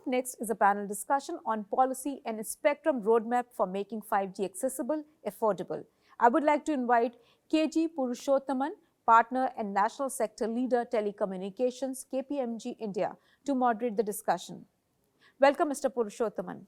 up next is a panel discussion on policy and a spectrum roadmap for making 5G accessible, affordable. I would like to invite KG Purushothaman, partner and national sector leader, Telecommunications, KPMG India, to moderate the discussion. Welcome, Mr. Purushothaman.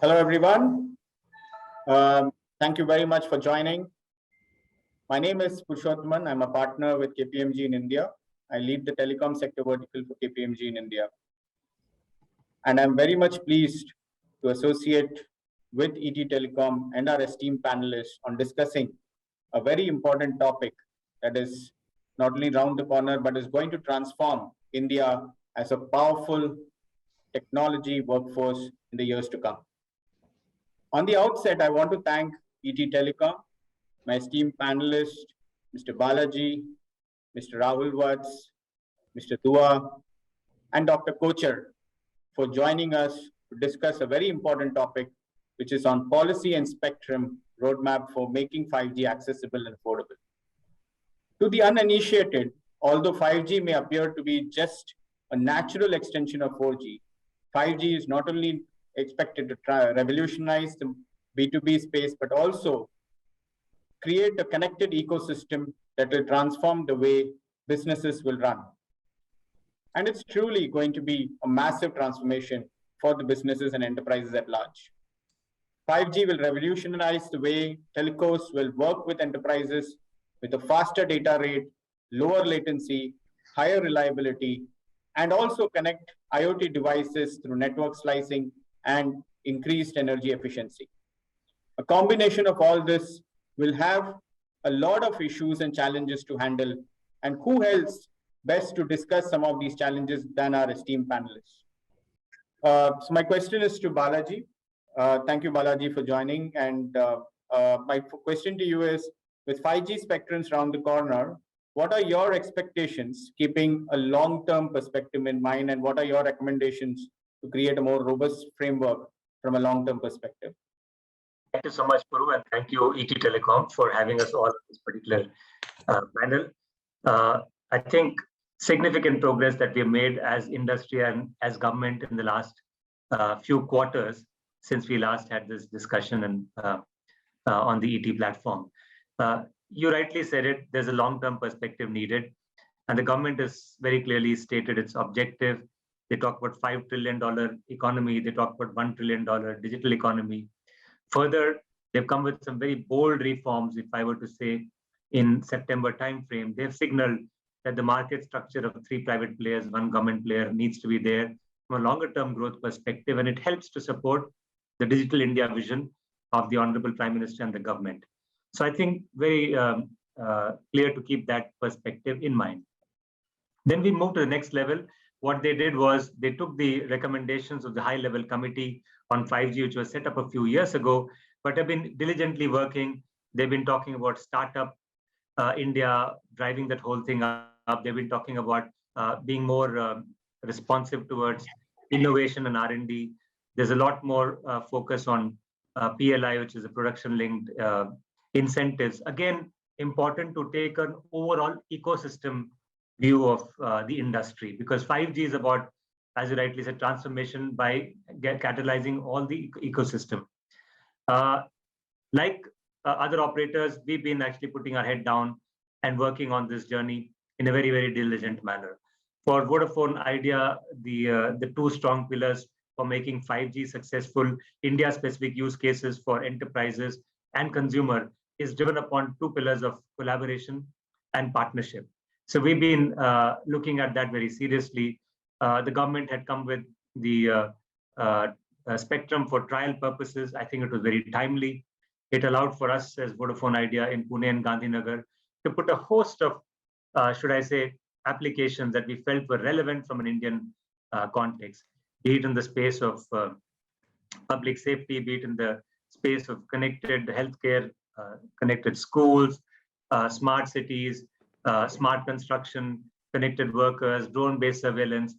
Hello, everyone. Thank you very much for joining. My name is Purushothaman. I'm a partner with KPMG in India. I lead the telecom sector vertical for KPMG in India. And I'm very much pleased to associate with ETTelecom and our esteemed panelists on discussing a very important topic that is not only round the corner, but is going to transform India as a powerful technology workforce in the years to come. On the outset, I want to thank ETTelecom, my esteemed panelists, Mr. Balaji, Mr. Rahul Vatts, Mr. Dua, and Dr. Kochhar for joining us to discuss a very important topic, which is on policy and spectrum roadmap for making 5G accessible and affordable. To the uninitiated, although 5G may appear to be just a natural extension of 4G, 5G is not only expected to revolutionize the B2B space, but also create a connected ecosystem that will transform the way businesses will run. And it's truly going to be a massive transformation for the businesses and enterprises at large. 5G will revolutionize the way telcos will work with enterprises with a faster data rate, lower latency, higher reliability, and also connect IoT devices through network slicing and increased energy efficiency. A combination of all this will have a lot of issues and challenges to handle, and who else best to discuss some of these challenges than our esteemed panelists. So my question is to Balaji. Thank you, Balaji, for joining. And my question to you is, with 5G spectrums around the corner, what are your expectations, keeping a long-term perspective in mind, and what are your recommendations to create a more robust framework from a long-term perspective? Thank you so much, Puru, and thank you, ETTelecom, for having us all on this particular panel. I think significant progress that we have made as industry and as government in the last few quarters since we last had this discussion and on the ET platform. You rightly said it, there's a long-term perspective needed, and the government has very clearly stated its objective. They talk about $5 trillion economy. They talk about $1 trillion digital economy. Further, they've come with some very bold reforms, if I were to say, in September timeframe. They've signaled that the market structure of 3 private players, 1 government player needs to be there from a longer-term growth perspective, and it helps to support the Digital India vision of the Honorable Prime Minister and the government. So I think very clear to keep that perspective in mind. Then we move to the next level. What they did was they took the recommendations of the high-level committee on 5G, which was set up a few years ago, but have been diligently working. They've been talking about startup India, driving that whole thing up. They've been talking about being more responsive towards innovation and R&D. There's a lot more focus on PLI, which is a production-linked incentives. Again, important to take an overall ecosystem view of the industry, because 5G is about, as you rightly said, transformation by catalyzing all the ecosystem. Like other operators, we've been actually putting our head down and working on this journey in a very, very diligent manner. For Vodafone Idea, the 2 strong pillars for making 5G successful, India-specific use cases for enterprises and consumer, is driven upon 2 pillars of collaboration and partnership. So we've been looking at that very seriously. The government had come with the spectrum for trial purposes. I think it was very timely. It allowed for us as Vodafone Idea in Pune and Gandhinagar to put a host of, should I say, applications that we felt were relevant from an Indian context, be it in the space of public safety, be it in the space of connected healthcare, connected schools, smart cities, smart construction, connected workers, drone-based surveillance,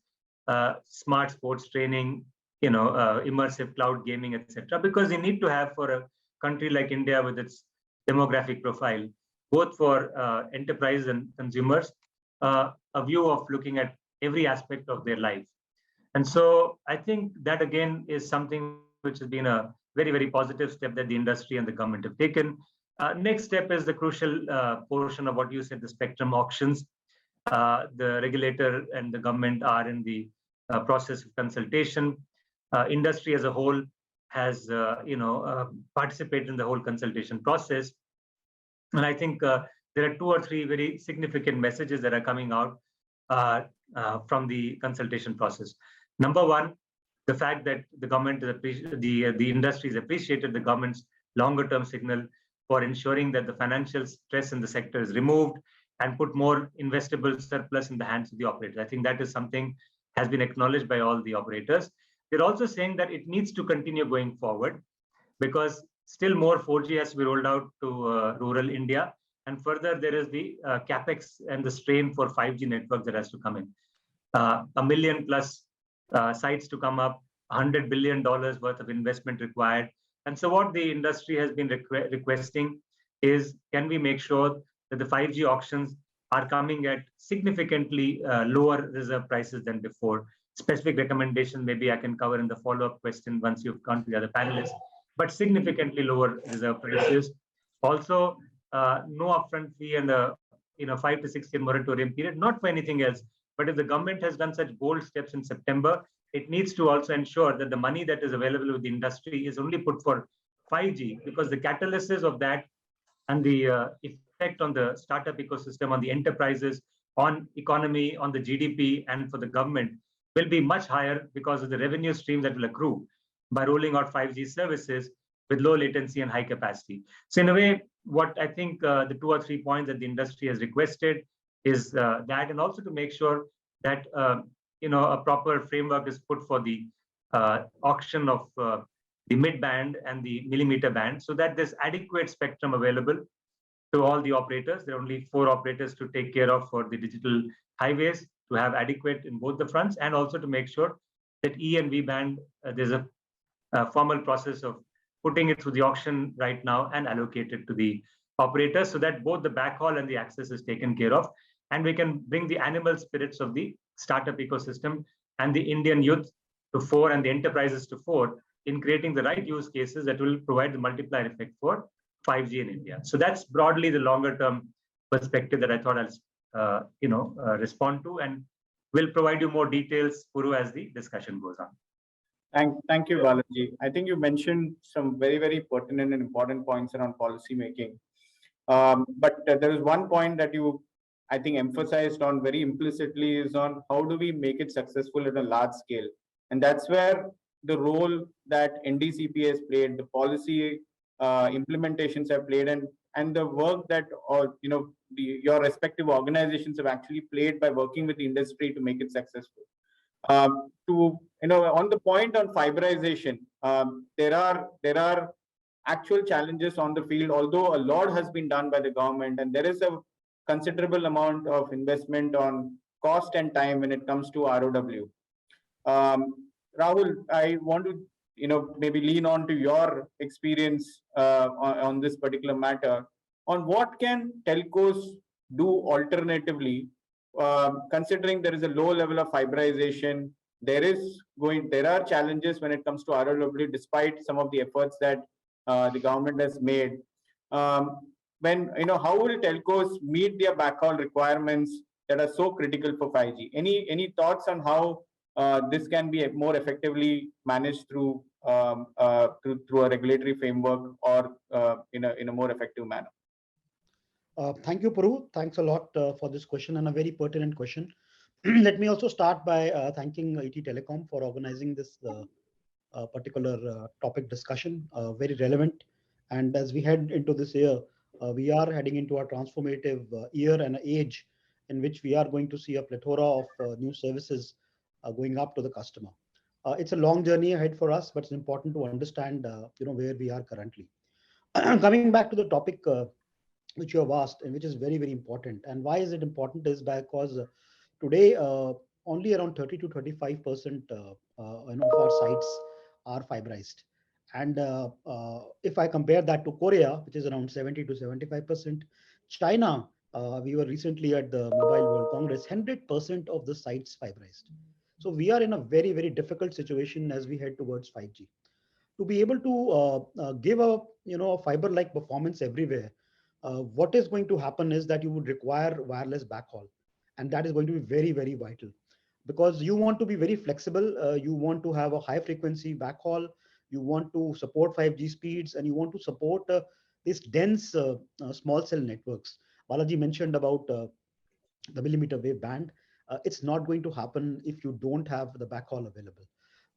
smart sports training, immersive cloud gaming, etc. Because you need to have, for a country like India with its demographic profile, both for enterprise and consumers, a view of looking at every aspect of their life. And so I think that again is something which has been a very, very positive step that the industry and the government have taken. Next step is the crucial portion of what you said, the spectrum auctions. The regulator and the government are in the process of consultation. Industry as a whole has, participated in the whole consultation process. And I think there are 2 or 3 very significant messages that are coming out from the consultation process. Number one, the fact that the government is the industry has appreciated the government's longer-term signal for ensuring that the financial stress in the sector is removed and put more investable surplus in the hands of the operators. I think that is something has been acknowledged by all the operators. They're also saying that it needs to continue going forward because still more 4G has to be rolled out to rural India. And further, there is the capex and the strain for 5G networks that has to come in. 1 million plus sites to come up, $100 billion worth of investment required. And so what the industry has been requesting is, can we make sure that the 5G auctions are coming at significantly lower reserve prices than before? Specific recommendations, maybe I can cover in the follow-up question once you've gone to the other panelists, but significantly lower reserve prices. Also, no upfront fee and a 5 to 6 year moratorium period, not for anything else. But if the government has done such bold steps in September, it needs to also ensure that the money that is available with the industry is only put for 5G, because the catalysts of that and the effect on the startup ecosystem, on the enterprises, on economy, on the GDP, and for the government will be much higher because of the revenue stream that will accrue by rolling out 5G services with low latency and high capacity. So in a way, what I think the 2 or 3 points that the industry has requested is that, and also to make sure that a proper framework is put for the auction of the mid-band and the millimeter band, so that there's adequate spectrum available to all the operators. There are only 4 operators to take care of for the digital highways, to have adequate in both the fronts, and also to make sure that E and V band, there's a formal process of putting it through the auction right now and allocate it to the operators, so that both the backhaul and the access is taken care of, and we can bring the animal spirits of the startup ecosystem and the Indian youth to fore and the enterprises to fore in creating the right use cases that will provide the multiplier effect for 5G in India. So that's broadly the longer term perspective that I thought I'll respond to, and will provide you more details, Puru, as the discussion goes on. Thank you, Balaji. I think you mentioned some very, very pertinent and important points around policy making. But there is one point that you, I think, emphasized on very implicitly, is on how do we make it successful at a large scale. And that's where the role that NDCP has played, the policy implementations have played, and the work that your respective organizations have actually played by working with the industry to make it successful. On the point on fiberization, there are actual challenges on the field, although a lot has been done by the government, and there is a considerable amount of investment on cost and time when it comes to ROW. Rahul, I want to maybe lean on to your experience on this particular matter, on what can telcos do alternatively, considering there is a low level of fiberization. There are challenges when it comes to ROW, despite some of the efforts that the government has made. How will telcos meet their backhaul requirements that are so critical for 5G? Any thoughts on how this can be more effectively managed through a regulatory framework, or in a more effective manner? Thank you, Puru. Thanks a lot for this question, and a very pertinent question. Let me also start by thanking ETTelecom for organizing this particular topic discussion, very relevant. And as we head into this year, we are heading into a transformative year and age in which we are going to see a plethora of new services going up to the customer. It's a long journey ahead for us, but it's important to understand where we are currently. Coming back to the topic, which you have asked and which is very, very important. And why is it important is because today only around 30 to 35% of our sites are fiberized. And if I compare that to Korea, which is around 70 to 75%, China, we were recently at the Mobile World Congress, 100% of the sites fiberized. So we are in a very, very difficult situation as we head towards 5G. To be able to give a fiber-like performance everywhere, what is going to happen is that you would require wireless backhaul, and that is going to be very, very vital because you want to be very flexible. You want to have a high frequency backhaul. You want to support 5G speeds, and you want to support these dense small cell networks. Balaji mentioned about the millimeter wave band. It's not going to happen if you don't have the backhaul available.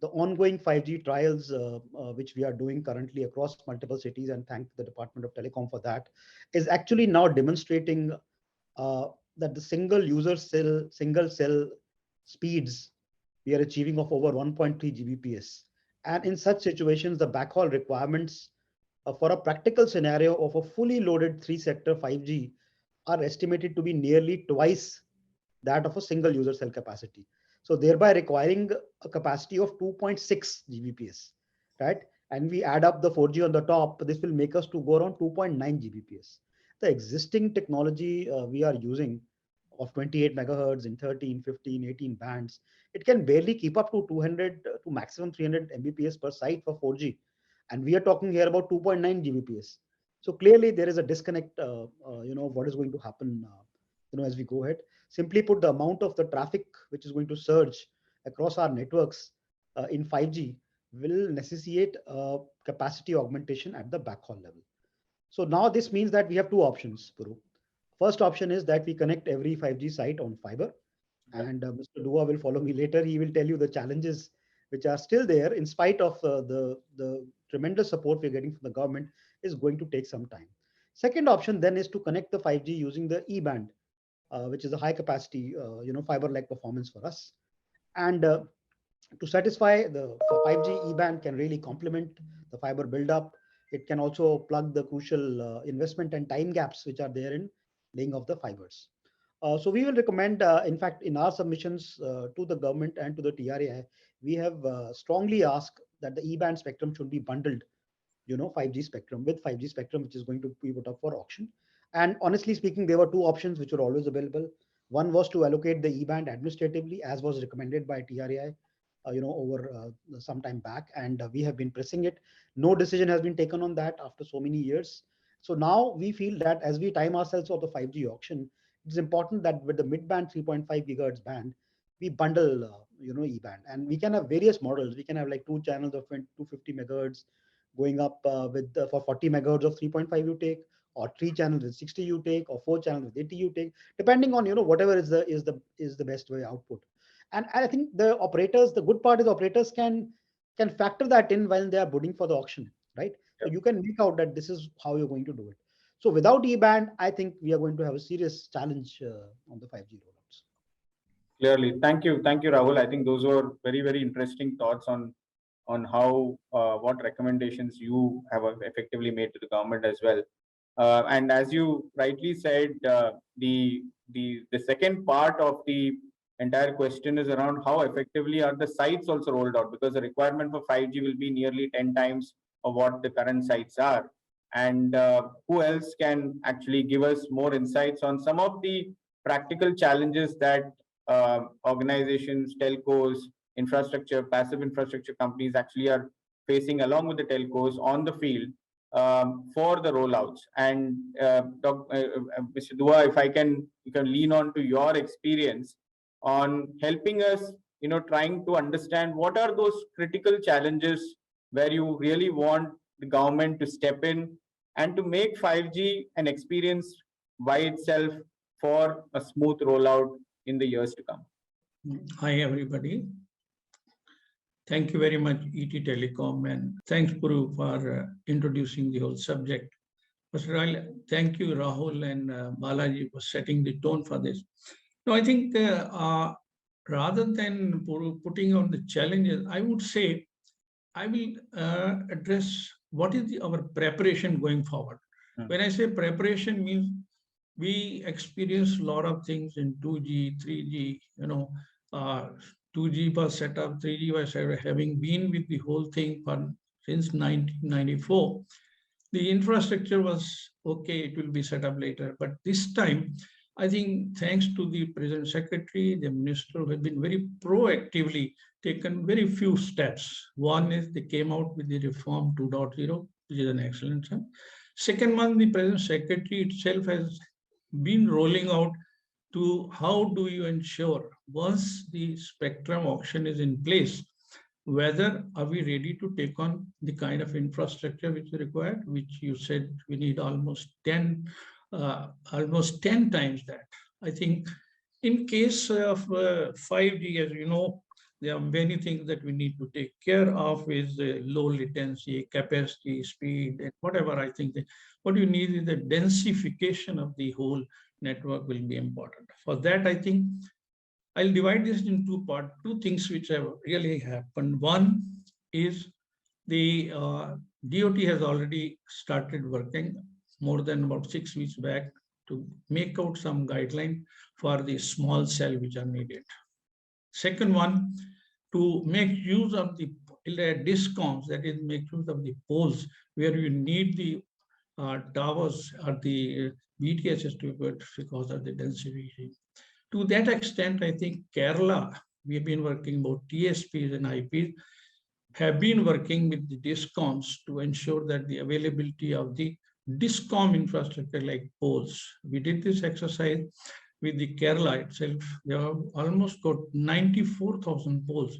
The ongoing 5G trials, which we are doing currently across multiple cities, and thank the Department of Telecom for that, is actually now demonstrating that the single cell speeds we are achieving of over 1.3 Gbps. And in such situations, the backhaul requirements for a practical scenario of a fully loaded 3-sector 5G are estimated to be nearly twice that of a single user cell capacity. So thereby requiring a capacity of 2.6 Gbps, right? And we add up the 4G on the top, this will make us to go around 2.9 Gbps. The existing technology we are using of 28 megahertz in 13, 15, 18 bands, it can barely keep up to 200 to maximum 300 Mbps per site for 4G. And we are talking here about 2.9 Gbps. So clearly there is a disconnect, what is going to happen, as we go ahead. Simply put, the amount of the traffic which is going to surge across our networks in 5G will necessitate capacity augmentation at the backhaul level. So now this means that we have two options, Puru. First option is that we connect every 5G site on fiber, and Mr. Dua will follow me later. He will tell you the challenges which are still there in spite of the tremendous support we're getting from the government is going to take some time. Second option then is to connect the 5G using the E-band, which is a high capacity, fiber-like performance for us. And to satisfy the 5G E-band can really complement the fiber buildup. It can also plug the crucial investment and time gaps which are there in laying of the fibers. So we will recommend, in fact, in our submissions to the government and to the TRAI, we have strongly asked that the E-band spectrum should be bundled, 5G spectrum with 5G spectrum, which is going to be put up for auction. And honestly speaking, there were two options which were always available. One was to allocate the E-band administratively, as was recommended by TRAI, over some time back, and we have been pressing it. No decision has been taken on that after so many years. So now we feel that as we time ourselves for the 5G auction, it's important that with the mid-band 3.5 gigahertz band, we bundle, E-band, and we can have various models. We can have like two channels of 250 megahertz going up with for 40 megahertz of 3.5 you take, or three channels with 60 you take, or four channels with 80 you take, depending on whatever is the best way output. And I think the operators, the good part is operators can factor that in while they are bidding for the auction, right? So you can make out that this is how you're going to do it. So without E-band, I think we are going to have a serious challenge on the 5G rollouts. Clearly, thank you, Rahul. I think those were very, very interesting thoughts on how what recommendations you have effectively made to the government as well. And as you rightly said, the second part of the entire question is around how effectively are the sites also rolled out, because the requirement for 5G will be nearly 10 times of what the current sites are. And who else can actually give us more insights on some of the practical challenges that organizations, telcos, passive infrastructure companies actually are facing along with the telcos on the field for the rollouts? And Mr. Dua, if you can lean on to your experience on helping us, trying to understand what are those critical challenges where you really want the government to step in and to make 5G an experience by itself for a smooth rollout in the years to come. Hi, everybody. Thank you very much, ETTelecom, and thanks, Puru, for introducing the whole subject. First of all, thank you, Rahul and Balaji, for setting the tone for this. No, I think rather than putting on the challenges, I would say I will address what is our preparation going forward. When I say preparation means we experience a lot of things in 2G, 3G, 2G was set up, 3G was set up, having been with the whole thing since 1994. The infrastructure was okay, it will be set up later. But this time, I think thanks to the President Secretary, the Minister have been very proactively taken very few steps. One is they came out with the reform 2.0, which is an excellent step. Second one, the President Secretary itself has been rolling out to how do you ensure once the spectrum auction is in place, whether are we ready to take on the kind of infrastructure which is required, which you said we need almost 10 times that. I think in case of 5G, as you know, there are many things that we need to take care of with low latency, capacity, speed, and whatever. I think that what you need is the densification of the whole network will be important. For that, I think I'll divide this in two parts, two things which have really happened. One is the DOT has already started working more than about 6 weeks back to make out some guideline for the small cell which are needed. Second one, to make use of the discoms, that is make use of the poles where you need the towers or the BTSs to work because of the density. To that extent, I think Kerala, we have been working about TSPs and IPs, have been working with the discoms to ensure that the availability of the discom infrastructure like poles. We did this exercise with the Kerala itself. They have almost got 94,000 poles.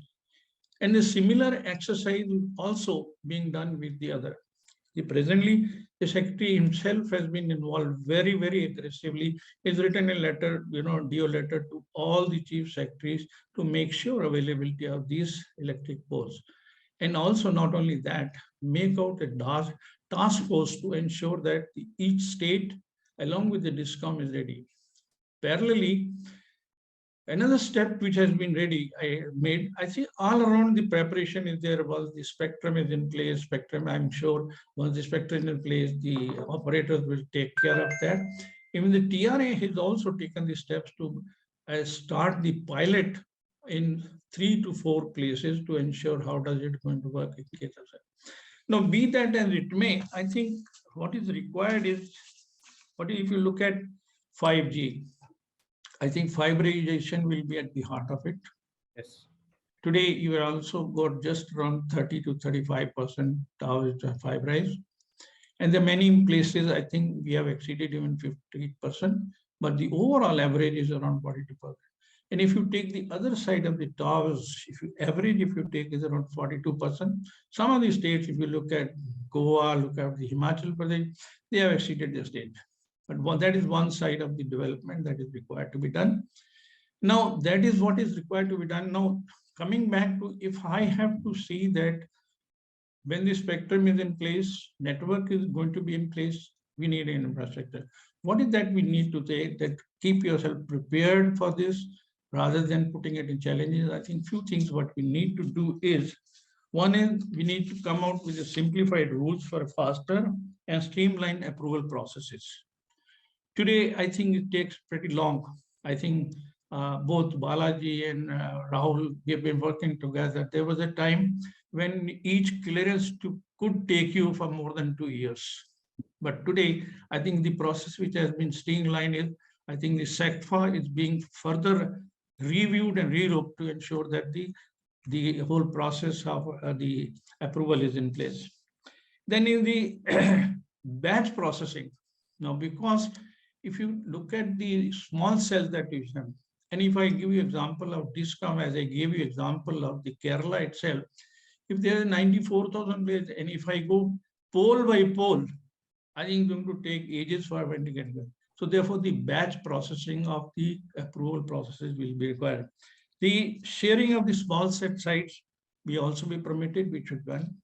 And a similar exercise is also being done with the other. Presently, the Secretary himself has been involved very, very aggressively. He's written a letter, DO letter to all the chief secretaries to make sure availability of these electric poles. And also not only that, make out a task force to ensure that each state along with the discom is ready. Parallelly, another step which has been made, I think all around the preparation is there. Once the spectrum is in place, I'm sure once the spectrum is in place, the operators will take care of that. Even the TRA has also taken the steps to start the pilot in 3 to 4 places to ensure how does it going to work in case of that. Now, be that as it may, I think what is required is, if you look at 5G, I think fiberisation will be at the heart of it. Yes. Today, you also got just around 30 to 35% towers fiberized. And there are many places, I think we have exceeded even 50%, but the overall average is around 42%. And if you take the other side of the towers, if you take is around 42%. Some of the states, if you look at Goa, look at the Himachal Pradesh, they have exceeded the state. But that is one side of the development that is required to be done. Now, that is what is required to be done. Now, coming back to, if I have to see that when the spectrum is in place, network is going to be in place, we need an infrastructure. What is that we need to say that keep yourself prepared for this rather than putting it in challenges? I think few things what we need to do is, one is we need to come out with a simplified rules for faster and streamlined approval processes. Today, I think it takes pretty long. I think both Balaji and Rahul, we have been working together. There was a time when each clearance could take you for more than 2 years. But today, I think the process which has been streamlined is, I think the SECFA is being further reviewed and relooked to ensure that the whole process of the approval is in place. Then in the batch processing, now because if you look at the small cells that you have, and if I give you example of discom, as I gave you example of the Kerala itself, if there are 94,000 places, and if I go pole by pole, I think it's going to take ages for when to get there. So therefore, the batch processing of the approval processes will be required. The sharing of the small set sites will also be permitted, which should be done.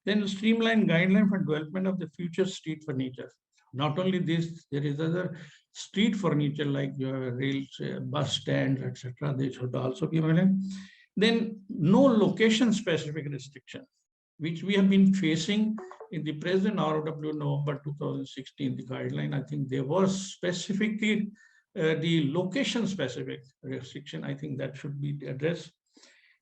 Then the streamlined guideline for development of the future street furniture. Not only this, there is other street furniture like your rails, bus stands, etc. They should also be available. Then no location specific restriction, which we have been facing in the present ROW November 2016, the guideline, I think there was specifically the location specific restriction. I think that should be addressed.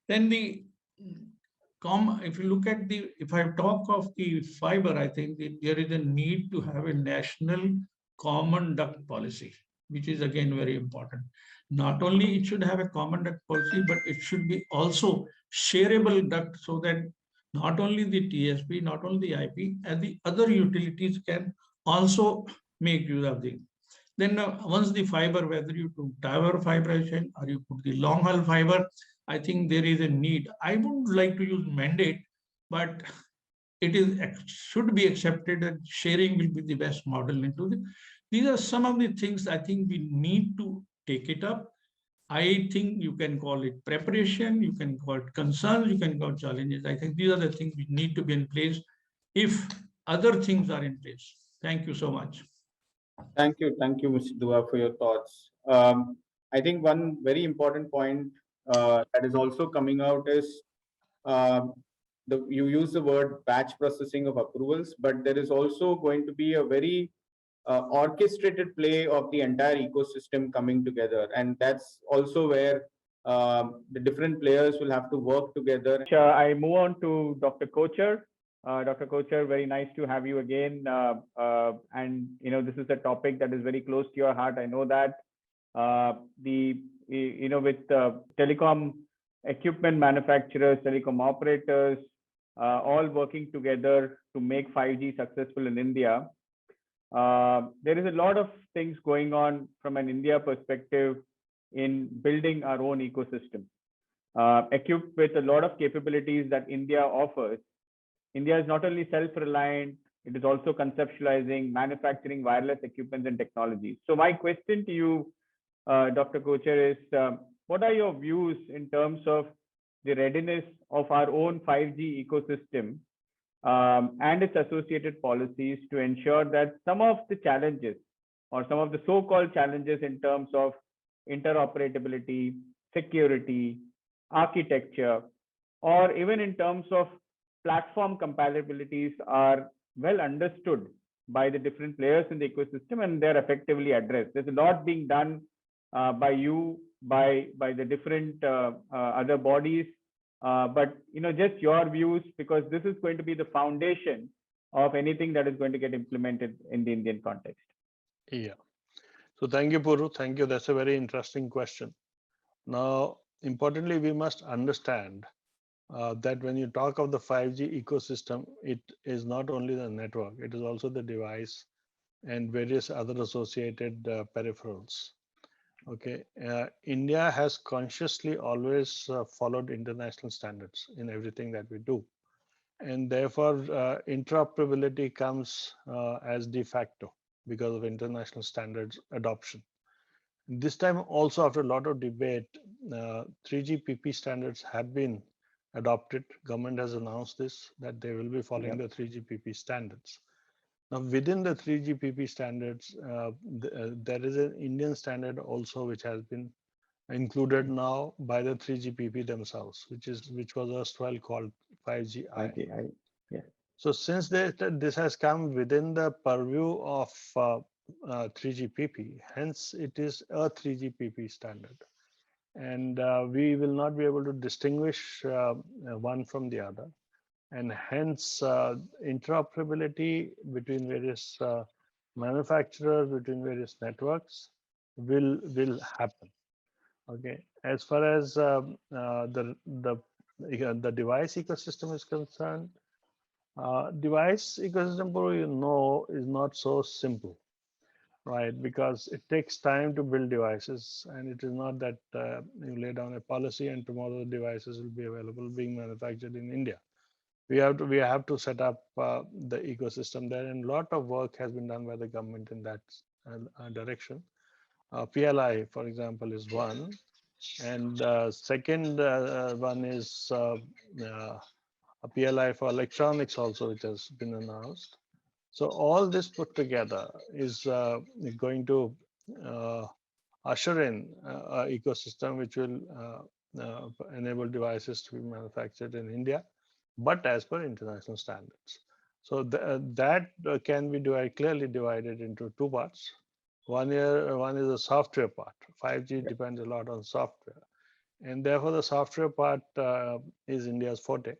Then if you look at if I talk of the fiber, I think there is a need to have a national common duct policy, which is again very important. Not only it should have a common duct policy, but it should be also shareable duct, so that not only the TSP, not only the IP, and the other utilities can also make use of it. Then once the fiber, whether you do tower fiberization or you put the long haul fiber, I think there is a need. I wouldn't like to use mandate, but should be accepted that sharing will be the best model into the. These are some of the things I think we need to take it up. I think you can call it preparation, you can call it concerns, you can call it challenges. I think these are the things which need to be in place if other things are in place. Thank you so much. Thank you, Mr. Dua, for your thoughts. I think one very important point that is also coming out is you use the word batch processing of approvals, but there is also going to be a very orchestrated play of the entire ecosystem coming together, and that's also where the different players will have to work together. I move on to Dr. Kochhar. Dr. Kochhar, very nice to have you again. And this is a topic that is very close to your heart. I know that with telecom equipment manufacturers, telecom operators, all working together to make 5G successful in India. There is a lot of things going on from an India perspective in building our own ecosystem, equipped with a lot of capabilities that India offers. India is not only self-reliant, it is also conceptualizing, manufacturing wireless equipment and technologies. So my question to you, Dr. Kochhar, is what are your views in terms of the readiness of our own 5G ecosystem and its associated policies to ensure that some of the challenges or some of the so-called challenges in terms of interoperability, security, architecture, or even in terms of platform compatibilities are well understood by the different players in the ecosystem and they're effectively addressed. There's a lot being done by you, by the different other bodies, but just your views, because this is going to be the foundation of anything that is going to get implemented in the Indian context. Yeah. So thank you, Puru. Thank you. That's a very interesting question. Now, importantly, we must understand that when you talk of the 5G ecosystem, it is not only the network, it is also the device and various other associated peripherals. Okay, India has consciously always followed international standards in everything that we do. And therefore, interoperability comes as de facto because of international standards adoption. This time also, after a lot of debate, 3GPP standards have been adopted. Government has announced this, that they will be following the 3GPP standards. Now, within the 3GPP standards, there is an Indian standard also which has been included now by the 3GPP themselves, which was erstwhile called 5GI. Yeah. So since this has come within the purview of 3GPP, hence it is a 3GPP standard. And we will not be able to distinguish one from the other. And hence interoperability between various manufacturers, between various networks will happen. Okay. As far as the device ecosystem is concerned, device ecosystem, is not so simple, right? Because it takes time to build devices, and it is not that you lay down a policy and tomorrow the devices will be available being manufactured in India. We have to set up the ecosystem there, and a lot of work has been done by the government in that direction. PLI, for example, is one, and second one is a PLI for electronics also, which has been announced. So all this put together is going to usher in an ecosystem which will enable devices to be manufactured in India, but as per international standards. So that can be clearly divided into two parts. One is the software part. 5G depends a lot on software, and therefore the software part is India's forte.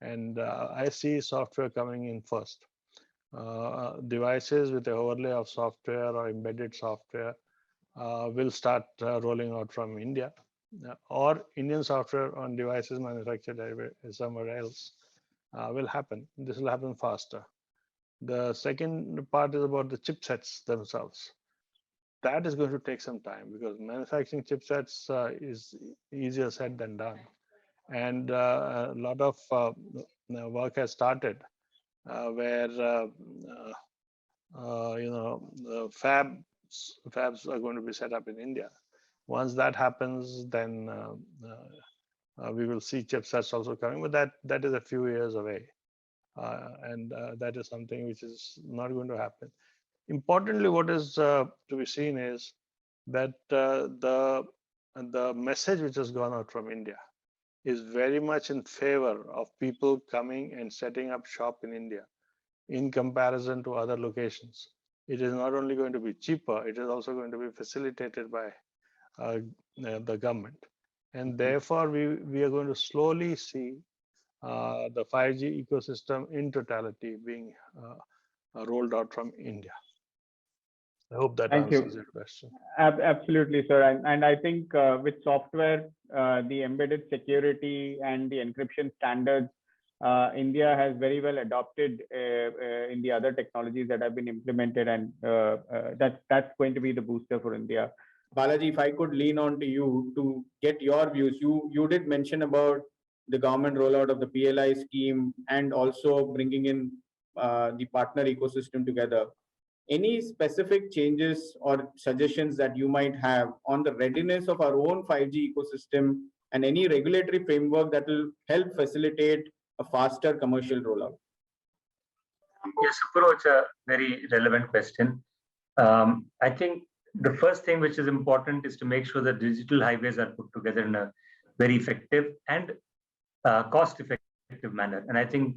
And I see software coming in first. Devices with an overlay of software or embedded software will start rolling out from India, or Indian software on devices manufactured somewhere else will happen. This will happen faster. The second part is about the chipsets themselves. That is going to take some time because manufacturing chipsets is easier said than done. And a lot of work has started where fabs are going to be set up in India. Once that happens, then we will see chipsets also coming, but that is a few years away, and that is something which is not going to happen. Importantly, what is to be seen is that the message which has gone out from India is very much in favor of people coming and setting up shop in India in comparison to other locations. It is not only going to be cheaper, it is also going to be facilitated by the government. And therefore, we are going to slowly see the 5G ecosystem in totality being rolled out from India. I hope that answers your question. Absolutely, sir. And I think with software, the embedded security and the encryption standards, India has very well adopted in the other technologies that have been implemented, and that's going to be the booster for India. Balaji, if I could lean on to you to get your views. You did mention about the government rollout of the PLI scheme and also bringing in the partner ecosystem together. Any specific changes or suggestions that you might have on the readiness of our own 5G ecosystem and any regulatory framework that will help facilitate a faster commercial rollout? Yes, Puru, it's a very relevant question. I think the first thing which is important is to make sure that digital highways are put together in a very effective and cost-effective manner. And I think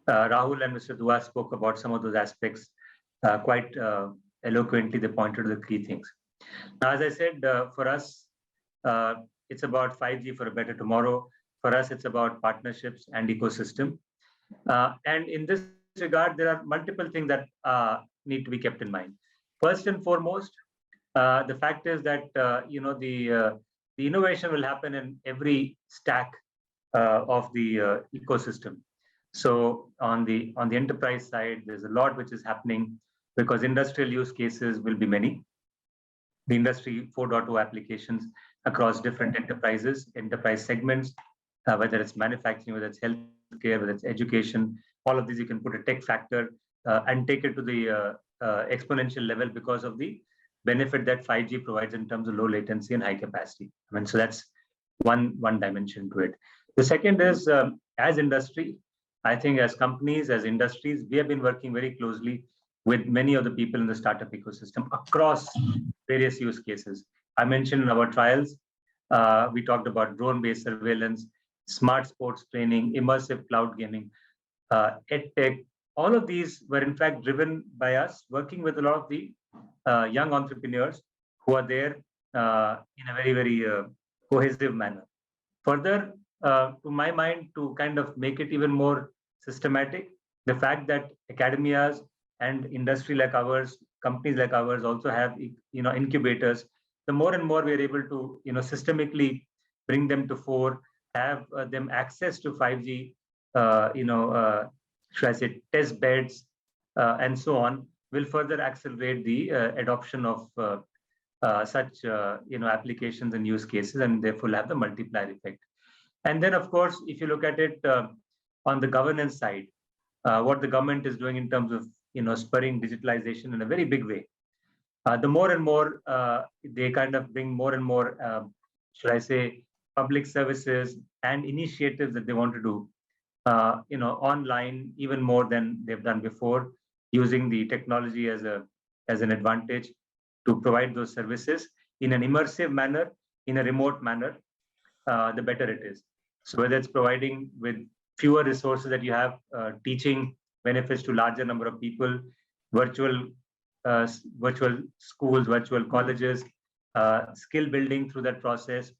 Rahul and Mr. Dua spoke about some of those aspects quite eloquently. They pointed to the key things. Now, as I said, for us, it's about 5G for a better tomorrow. For us, it's about partnerships and ecosystem. And in this regard, there are multiple things that need to be kept in mind. First and foremost, the fact is that the innovation will happen in every stack of the ecosystem. So on the enterprise side, there's a lot which is happening because industrial use cases will be many. The industry 4.0 applications across different enterprise segments, whether it's manufacturing, whether it's healthcare, whether it's education, all of these you can put a tech factor and take it to the exponential level because of the benefit that 5G provides in terms of low latency and high capacity. I mean, so that's one dimension to it. The second is as industry, I think as companies, as industries, we have been working very closely with many of the people in the startup ecosystem across various use cases. I mentioned in our trials, we talked about drone-based surveillance, smart sports training, immersive cloud gaming, EdTech. All of these were in fact driven by us working with a lot of the young entrepreneurs who are there in a very, very cohesive manner. Further, to my mind, to kind of make it even more systematic, the fact that academias and industry like ours, companies like ours also have incubators, the more and more we are able to systemically bring them to fore, have them access to 5G, should I say, test beds and so on, will further accelerate the adoption of such applications and use cases, and therefore have the multiplier effect. And then, of course, if you look at it on the governance side, what the government is doing in terms of spurring digitalization in a very big way. The more and more they kind of bring more and more, should I say, public services and initiatives that they want to do, online even more than they've done before, using the technology as an advantage to provide those services in an immersive manner, in a remote manner, the better it is. So whether it's providing with fewer resources that you have, teaching benefits to larger number of people, virtual schools, virtual colleges, skill building through that process,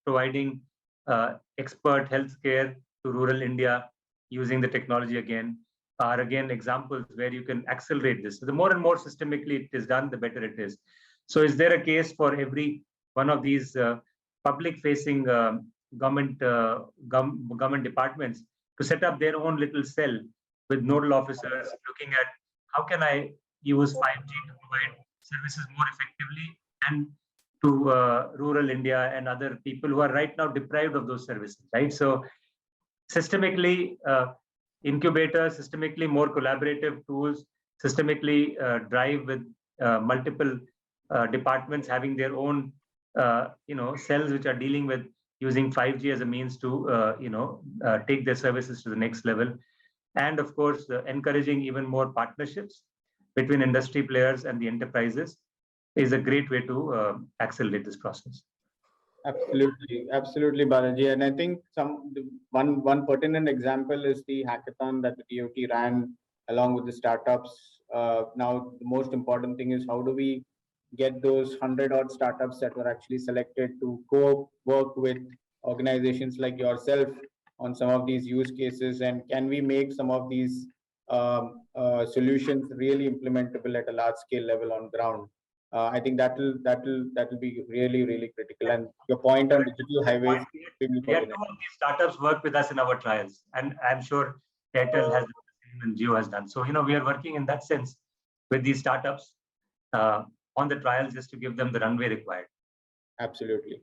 providing expert healthcare to rural India using the technology again, are again examples where you can accelerate this. So the more and more systemically it is done, the better it is. So is there a case for every one of these public-facing government departments to set up their own little cell with nodal officers looking at how can I use 5G to provide services more effectively and to rural India and other people who are right now deprived of those services, right? So systemically, incubators, systemically more collaborative tools, systemically drive with multiple departments having their own cells which are dealing with using 5G as a means to take their services to the next level. And of course, encouraging even more partnerships between industry players and the enterprises is a great way to accelerate this process. Absolutely, Balaji. And I think one pertinent example is the hackathon that the DOT ran along with the startups. Now, the most important thing is how do we get those 100-odd startups that were actually selected to co-work with organizations like yourself on some of these use cases, and can we make some of these solutions really implementable at a large-scale level on ground? I think that will be really critical. And your point on digital highways. We had some of these startups work with us in our trials, and I'm sure Airtel has done the same and Jio has done. So we are working in that sense with these startups on the trials just to give them the runway required. Absolutely.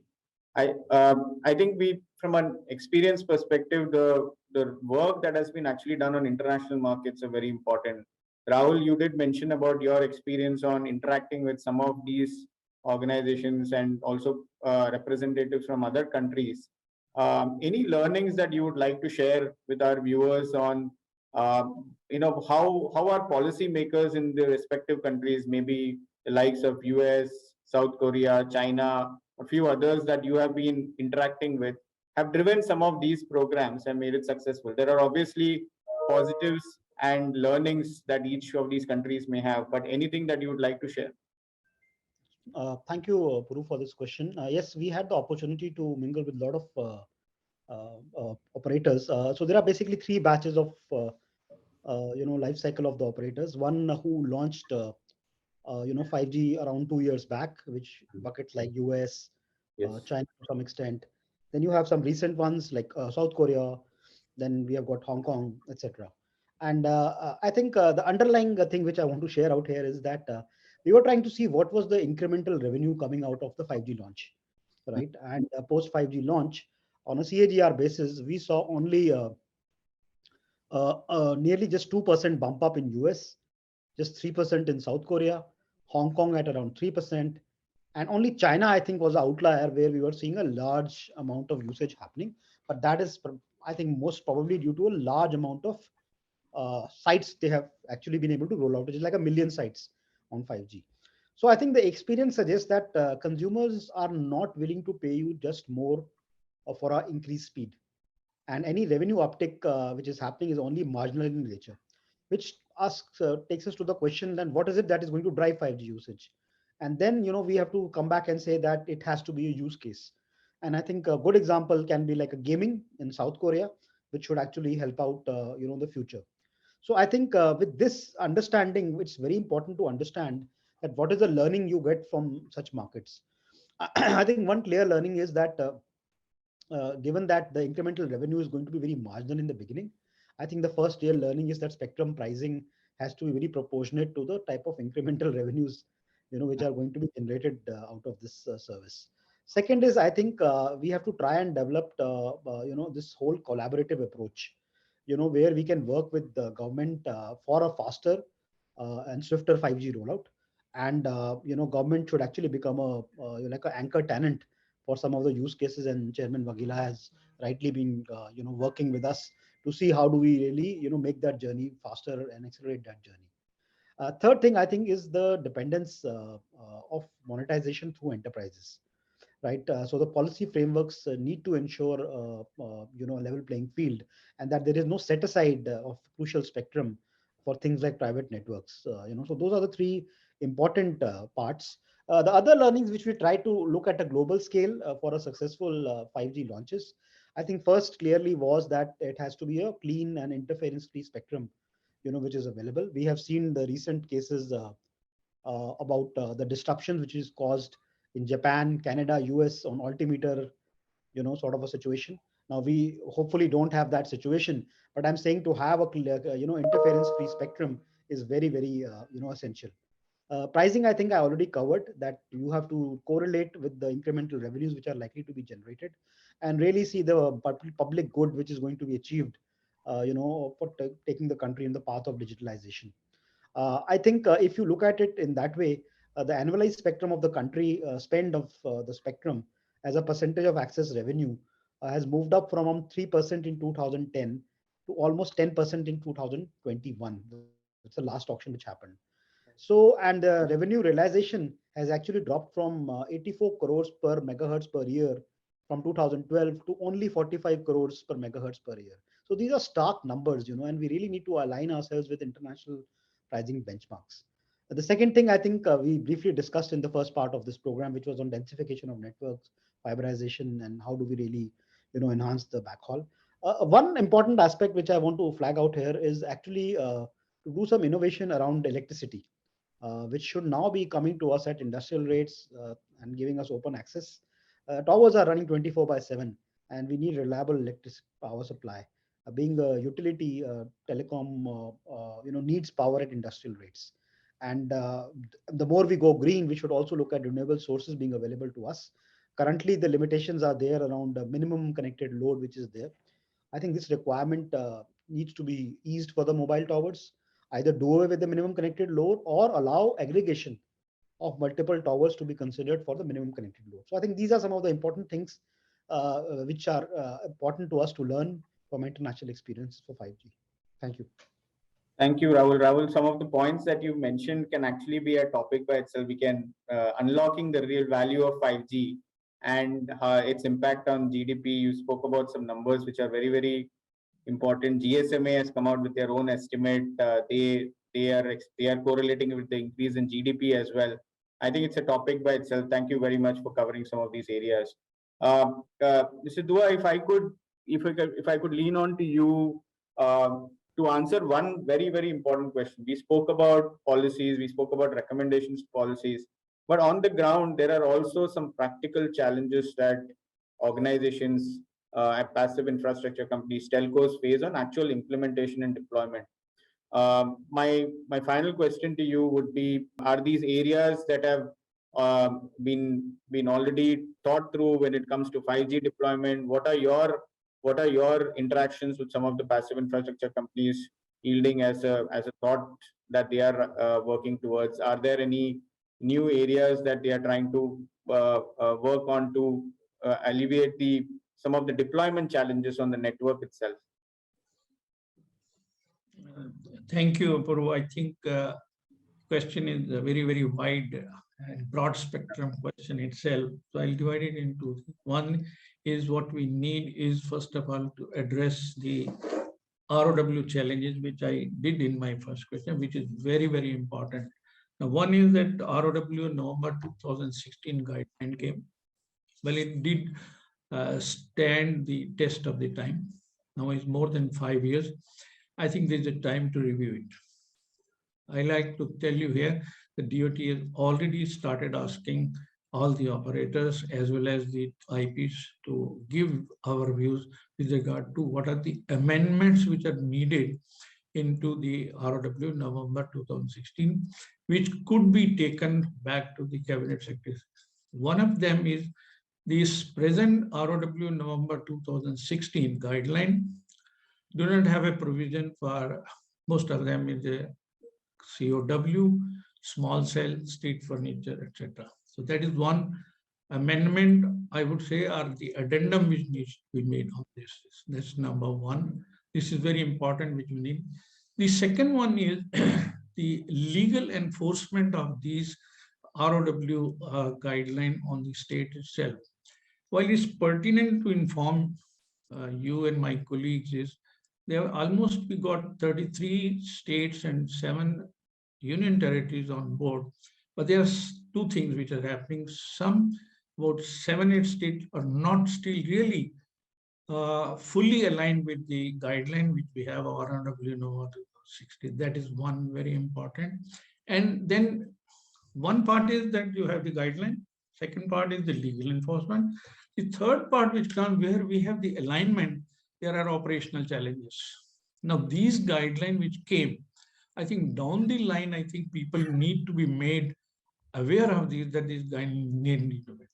I think from an experience perspective, the work that has been actually done on international markets are very important. Rahul, you did mention about your experience on interacting with some of these organizations and also representatives from other countries. Any learnings that you would like to share with our viewers on, how are policymakers in the respective countries, maybe the likes of US, South Korea, China, a few others that you have been interacting with, have driven some of these programs and made it successful? There are obviously positives and learnings that each of these countries may have, but anything that you would like to share? Thank you, Puru, for this question. Yes, we had the opportunity to mingle with a lot of operators. So there are basically three batches of life cycle of the operators. One who launched 5G around 2 years back, which buckets like US, Yes. China to some extent. Then you have some recent ones like South Korea. Then we have got Hong Kong, etc. And I think the underlying thing which I want to share out here is that we were trying to see what was the incremental revenue coming out of the 5G launch, right? And post 5G launch, on a CAGR basis, we saw only nearly just 2% bump up in US, just 3% in South Korea, Hong Kong at around 3%, and only China, I think, was the outlier where we were seeing a large amount of usage happening. But that is, I think, most probably due to a large amount of sites they have actually been able to roll out, which is like 1 million sites on 5G. So I think the experience suggests that consumers are not willing to pay you just more for our increased speed. And any revenue uptick which is happening is only marginal in nature, which takes us to the question, then what is it that is going to drive 5G usage? And then, we have to come back and say that it has to be a use case. And I think a good example can be like a gaming in South Korea, which should actually help out, the future. So I think with this understanding, it's very important to understand that what is the learning you get from such markets. I think one clear learning is that given that the incremental revenue is going to be very marginal in the beginning, I think the first real learning is that spectrum pricing has to be very proportionate to the type of incremental revenues, which are going to be generated out of this service. Second is, I think we have to try and develop, this whole collaborative approach, where we can work with the government for a faster and swifter 5G rollout. And, government should actually become like an anchor tenant for some of the use cases. And Chairman Vaghela has rightly been, working with us to see how do we really, make that journey faster and accelerate that journey. Third thing, I think, is the dependence of monetization through enterprises. right? So the policy frameworks need to ensure, a level playing field, and that there is no set aside of crucial spectrum for things like private networks. So those are the three important parts. The other learnings which we try to look at a global scale for a successful 5G launches, I think first clearly was that it has to be a clean and interference-free spectrum, which is available. We have seen the recent cases about the disruptions which is caused in Japan, Canada, US on altimeter, sort of a situation. Now we hopefully don't have that situation, but I'm saying to have a interference-free spectrum is very, very essential. Pricing, I think I already covered that you have to correlate with the incremental revenues which are likely to be generated, and really see the public good which is going to be achieved, for taking the country in the path of digitalization. I think if you look at it in that way, the annualized spectrum of the country spend of the spectrum as a percentage of access revenue has moved up from around 3% in 2010 to almost 10% in 2021. That's the last auction which happened. So, and the revenue realization has actually dropped from 84 crores per megahertz per year from 2012 to only 45 crores per megahertz per year. So these are stark numbers, and we really need to align ourselves with international pricing benchmarks. The second thing I think we briefly discussed in the first part of this program, which was on densification of networks, fiberization, and how do we really, enhance the backhaul. One important aspect which I want to flag out here is actually to do some innovation around electricity, which should now be coming to us at industrial rates and giving us open access. Towers are running 24/7, and we need reliable electric power supply. Being a utility, telecom, needs power at industrial rates. And the more we go green, we should also look at renewable sources being available to us. Currently, the limitations are there around the minimum connected load, which is there. I think this requirement needs to be eased for the mobile towers, either do away with the minimum connected load or allow aggregation of multiple towers to be considered for the minimum connected load. So I think these are some of the important things which are important to us to learn from international experience for 5G. Thank you. Thank you, Rahul. Rahul, some of the points that you mentioned can actually be a topic by itself. We can unlocking the real value of 5G and its impact on GDP. You spoke about some numbers which are very, very important. GSMA has come out with their own estimate. They are correlating with the increase in GDP as well. I think it's a topic by itself. Thank you very much for covering some of these areas. Mr. Dua, if I could lean on to you to answer one very, very important question. We spoke about policies, we spoke about recommendations to policies, but on the ground, there are also some practical challenges that organizations, passive infrastructure companies, telcos face on actual implementation and deployment. My final question to you would be: are these areas that have been already thought through when it comes to 5G deployment? What are your interactions with some of the passive infrastructure companies yielding as a thought that they are working towards? Are there any new areas that they are trying to work on to alleviate some of the deployment challenges on the network itself? Thank you, Puru. I think question is a very, very wide and broad spectrum question itself. So I'll divide it into one is what we need is first of all to address the ROW challenges, which I did in my first question, which is very, very important. Now, one is that ROW November 2016 guideline came. Well, it did stand the test of the time. Now it's more than 5 years. I think there's a time to review it. I like to tell you here, the DOT has already started asking all the operators as well as the IPs to give our views with regard to what are the amendments which are needed into the ROW November 2016, which could be taken back to the cabinet secretaries. One of them is this present ROW November 2016 guideline do not have a provision for, most of them is a COW, small cell, street furniture, etc. So that is one amendment, I would say, or the addendum which needs to be made on this. That's number one. This is very important, which we need. The second one is the legal enforcement of these ROW guideline on the state itself. While it's pertinent to inform you and my colleagues is we got 33 states and 7 union territories on board, but there are two things which are happening. Some, about 7-8 states are not still really fully aligned with the guideline which we have around ROW 60. That is one very important. And then one part is that you have the guideline. Second part is the legal enforcement. The third part which comes where we have the alignment, there are operational challenges. Now these guidelines which came, I think down the line, I think people need to be made aware of these, that these guidelines need to be.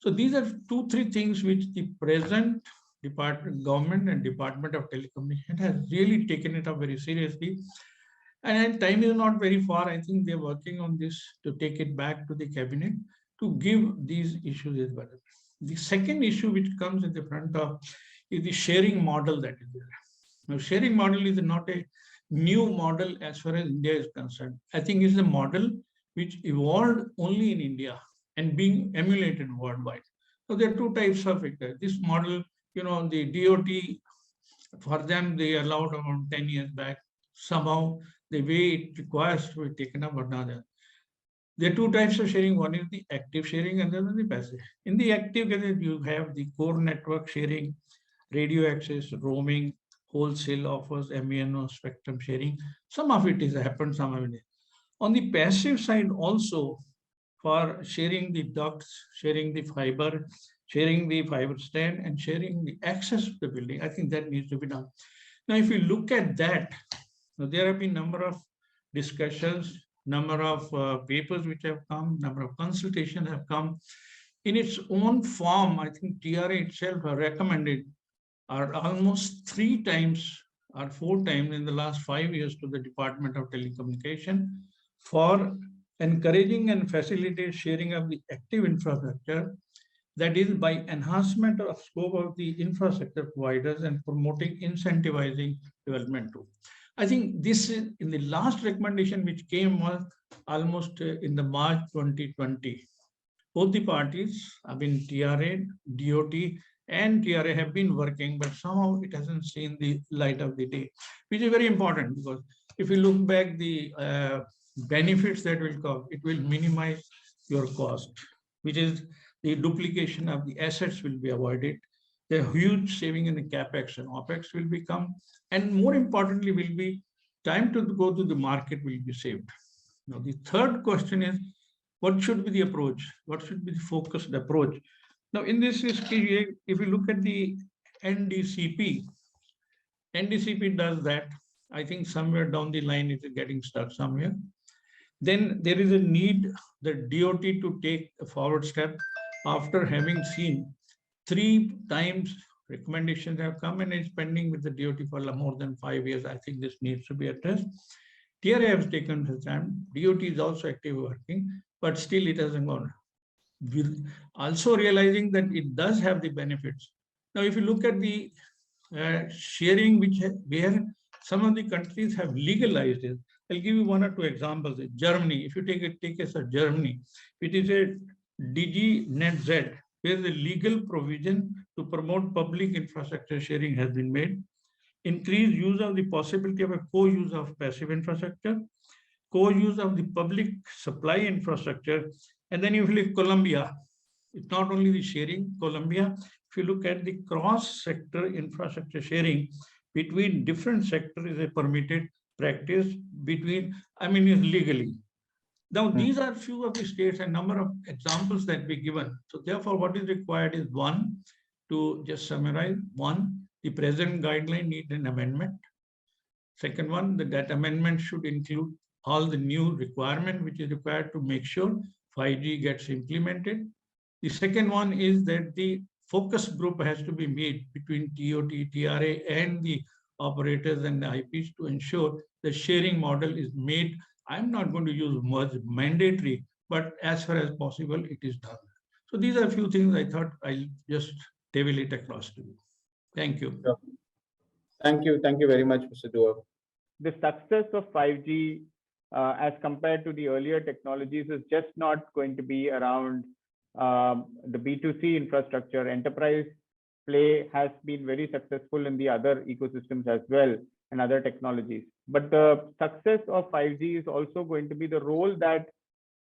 So these are 2-3 things which the present government and Department of Telecommunications has really taken it up very seriously. And time is not very far. I think they're working on this to take it back to the cabinet to give these issues as well. The second issue which comes in the front of is the sharing model that is there. Now, sharing model is not a new model as far as India is concerned. I think it's a model which evolved only in India and being emulated worldwide. So there are two types of it. This model, the DOT, for them, they allowed around 10 years back. Somehow, the way it requires to be taken up or not. There are two types of sharing. One is the active sharing and then the passive. In the active, you have the core network sharing, radio access, roaming, wholesale offers, MVNO, spectrum sharing. Some of it has happened, some of it is. On the passive side also, for sharing the ducts, sharing the fiber stand, and sharing the access to the building, I think that needs to be done. Now, if you look at that, there have been number of discussions, number of papers which have come, number of consultations have come. In its own form, I think TRA itself have recommended are almost 3 times or 4 times in the last 5 years to the Department of Telecommunications for encouraging and facilitate sharing of the active infrastructure, that is by enhancement of scope of the infrastructure providers and promoting incentivizing development too. I think this is in the last recommendation which came was almost in the March 2020. Both the parties, I mean TRA, DOT, and TRA have been working, but somehow it hasn't seen the light of the day, which is very important because if you look back the benefits that will come, it will minimize your cost, which is the duplication of the assets will be avoided. The huge saving in the capex and opex will become, and more importantly, will be time to go to the market will be saved. Now, the third question is, what should be the approach? What should be the focused approach? Now, in this case, if you look at the NDCP does that. I think somewhere down the line it is getting stuck somewhere. Then there is a need the DOT to take a forward step after having seen 3 times recommendations have come and it's pending with the DOT for more than 5 years. I think this needs to be addressed. TRA has taken the time. DOT is also actively working, but still it hasn't gone. We're also realizing that it does have the benefits. Now, if you look at the sharing, where some of the countries have legalized it, I'll give you 1 or 2 examples. Germany, if you take a case of Germany, it is a DigiNetZ, where the legal provision to promote public infrastructure sharing has been made. Increased use of the possibility of a co-use of passive infrastructure, co-use of the public supply infrastructure. And then if you look at Colombia, it's not only the sharing, Colombia, if you look at the cross-sector infrastructure sharing between different sectors is a permitted practice between, is legally. Now, these are few of the states and number of examples that we given. So therefore, what is required is 1, to just summarize, 1, the present guideline needs an amendment. Second one, that amendment should include all the new requirement which is required to make sure 5G gets implemented. The second one is that the focus group has to be made between DOT, TRA, and the operators and the IPs to ensure the sharing model is made. I'm not going to use much mandatory, but as far as possible, it is done. So these are a few things I thought I'll just table it across to you. Thank you. Thank you. Thank you very much, Mr. Dua. The success of 5G as compared to the earlier technologies is just not going to be around the B2C infrastructure. Enterprise play has been very successful in the other ecosystems as well and other technologies. But the success of 5G is also going to be the role that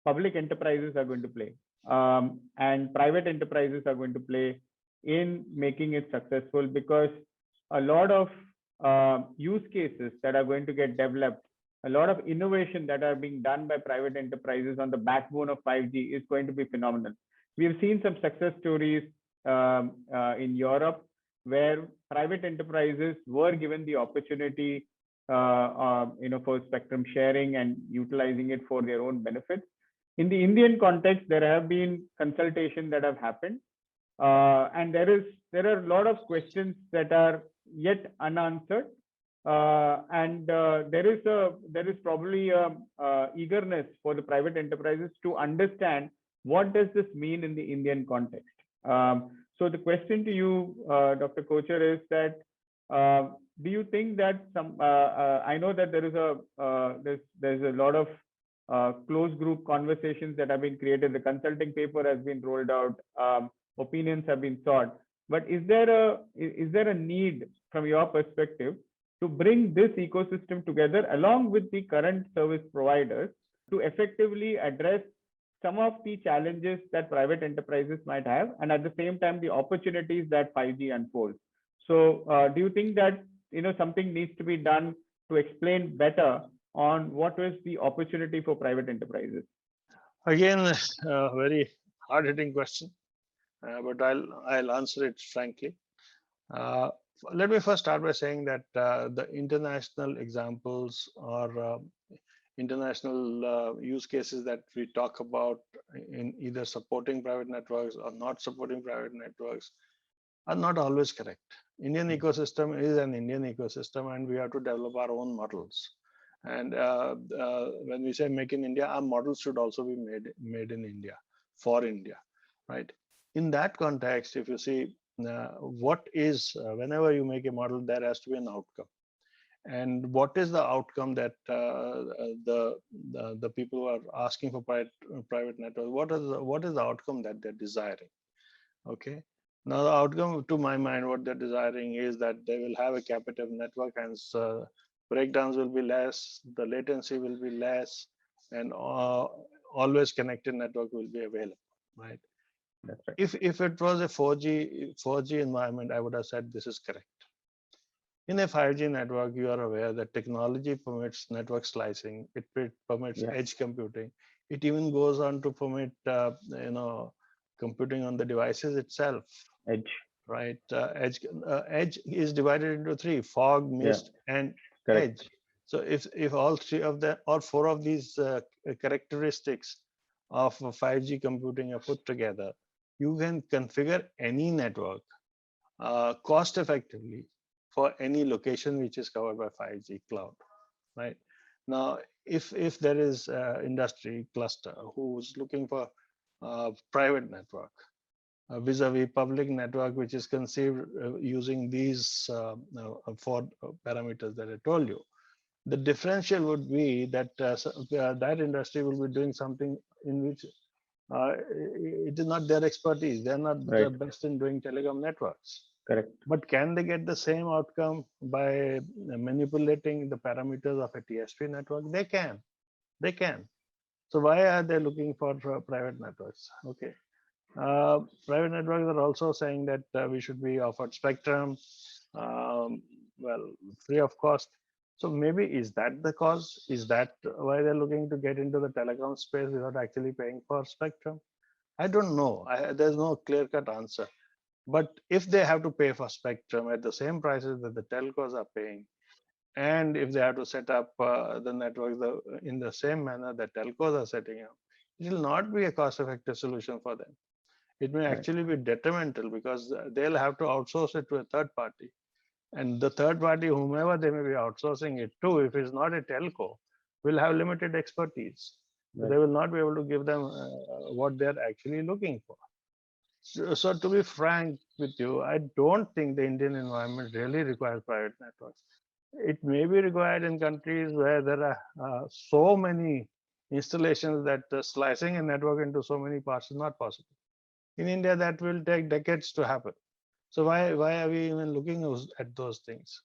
public enterprises are going to play and private enterprises are going to play in making it successful, because a lot of use cases that are going to get developed, a lot of innovation that are being done by private enterprises on the backbone of 5G is going to be phenomenal. We have seen some success stories in Europe where private enterprises were given the opportunity for spectrum sharing and utilizing it for their own benefit. In the Indian context, there have been consultations that have happened, and there are a lot of questions that are yet unanswered, and there is probably a eagerness for the private enterprises to understand what does this mean in the Indian context. So the question to you, Dr. Kochhar, is that do you think that I know that there is there's a lot of closed group conversations that have been created. The consulting paper has been rolled out. Opinions have been sought. But is there a need from your perspective to bring this ecosystem together along with the current service providers to effectively address some of the challenges that private enterprises might have, and at the same time the opportunities that 5G unfolds? So do you think that something needs to be done to explain better on what is the opportunity for private enterprises? Again, a very hard-hitting question, but I'll answer it frankly. Let me first start by saying that the international examples or international use cases that we talk about in either supporting private networks or not supporting private networks are not always correct. Indian ecosystem is an Indian ecosystem, and we have to develop our own models. And when we say make in India, our models should also be made in India, for India, right? In that context, if you see what is, whenever you make a model, there has to be an outcome. And what is the outcome that the people who are asking for private network, what is the outcome that they're desiring? Okay. Now, the outcome, to my mind, what they're desiring is that they will have a captive network, and breakdowns will be less, the latency will be less, and always connected network will be available, right? That's right. If it was a 4G environment, I would have said this is correct. In a 5G network, you are aware that technology permits network slicing, it permits edge computing, it even goes on to permit computing on the devices itself. Edge. Right. Edge is divided into three: fog, mist, and edge. So if all three of them or four of these characteristics of 5G computing are put together, you can configure any network cost effectively for any location which is covered by 5G cloud. Right. Now, if there is industry cluster who's looking for private network vis-a-vis public network, which is conceived using these 4 parameters that I told you, the differential would be that that industry will be doing something in which it is not their expertise. They're not the best in doing telecom networks. Correct. But can they get the same outcome by manipulating the parameters of a TSP network? They can. They can. So why are they looking for private networks? Okay. Private networks are also saying that we should be offered spectrum, free of cost. So maybe is that the cause? Is that why they're looking to get into the telecom space without actually paying for spectrum? I don't know. There's no clear-cut answer. But if they have to pay for spectrum at the same prices that the telcos are paying, and if they have to set up the networks in the same manner that telcos are setting up, it will not be a cost-effective solution for them. It may actually be detrimental because they'll have to outsource it to a third party. And the third party, whomever they may be outsourcing it to, if it's not a telco, will have limited expertise. Right. They will not be able to give them what they're actually looking for. So to be frank with you, I don't think the Indian environment really requires private networks. It may be required in countries where there are so many installations that slicing a network into so many parts is not possible. In India, that will take decades to happen. So why are we even looking at those things?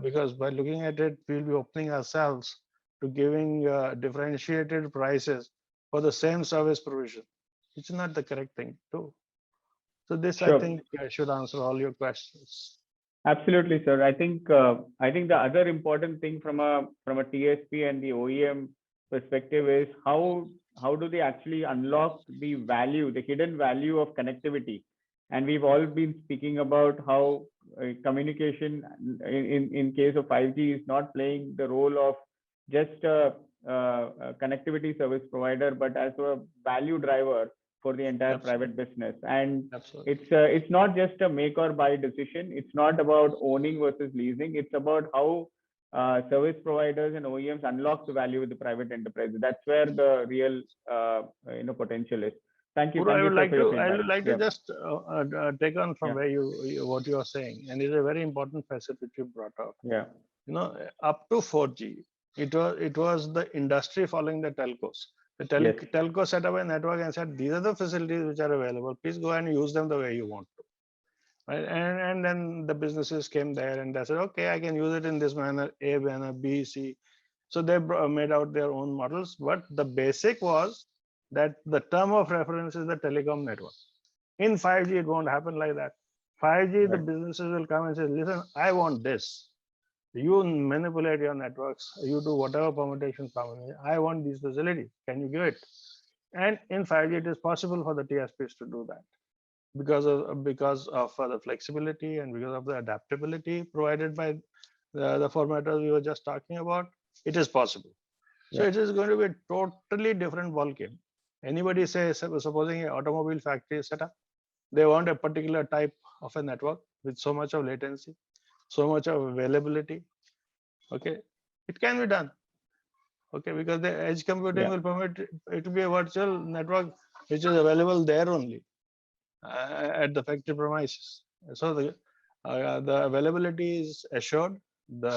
Because by looking at it, we'll be opening ourselves to giving differentiated prices for the same service provision. It's not the correct thing to do. So this, I Sure. think, should answer all your questions. Absolutely, sir. I think the other important thing from a TSP and the OEM perspective is how do they actually unlock the value, the hidden value of connectivity. And we've all been speaking about how communication in case of 5G is not playing the role of just a connectivity service provider, but as a value driver for the entire Absolutely. private business. And Absolutely. it's not just a make or buy decision. It's not about owning versus leasing. It's about how service providers and OEMs unlock the value with the private enterprise. That's where the real potential is. Thank you. Puru, Thank you, sir, for your feedback. I would like to Yeah. just take on from Yeah. where what you are saying, and it's a very important facet which you brought out. Yeah. Up to 4G, it was the industry following the telcos. The Yes. telco set up a network and said, these are the facilities which are available. Please go and use them the way you want to. Right? And then the businesses came there and they said, okay, I can use it in this manner, A manner, B, C. So they made out their own models. But the basic was that the term of reference is the telecom network. In 5G, it won't happen like that. 5G, the Right. businesses will come and say, listen, I want this. You manipulate your networks, you do whatever permutation combination. I want these facilities. Can you give it? And in 5G, it is possible for the TSPs to do that because of the flexibility and because of the adaptability provided by the formatters we were just talking about. It is possible. So Yeah. it is going to be a totally different ballgame. Anybody say, supposing an automobile factory is set up, they want a particular type of a network with so much of latency, so much of availability. Okay, it can be done. Okay, because the edge computing Yeah. will permit it to be a virtual network which is available there only at the factory premises. So the availability is assured, the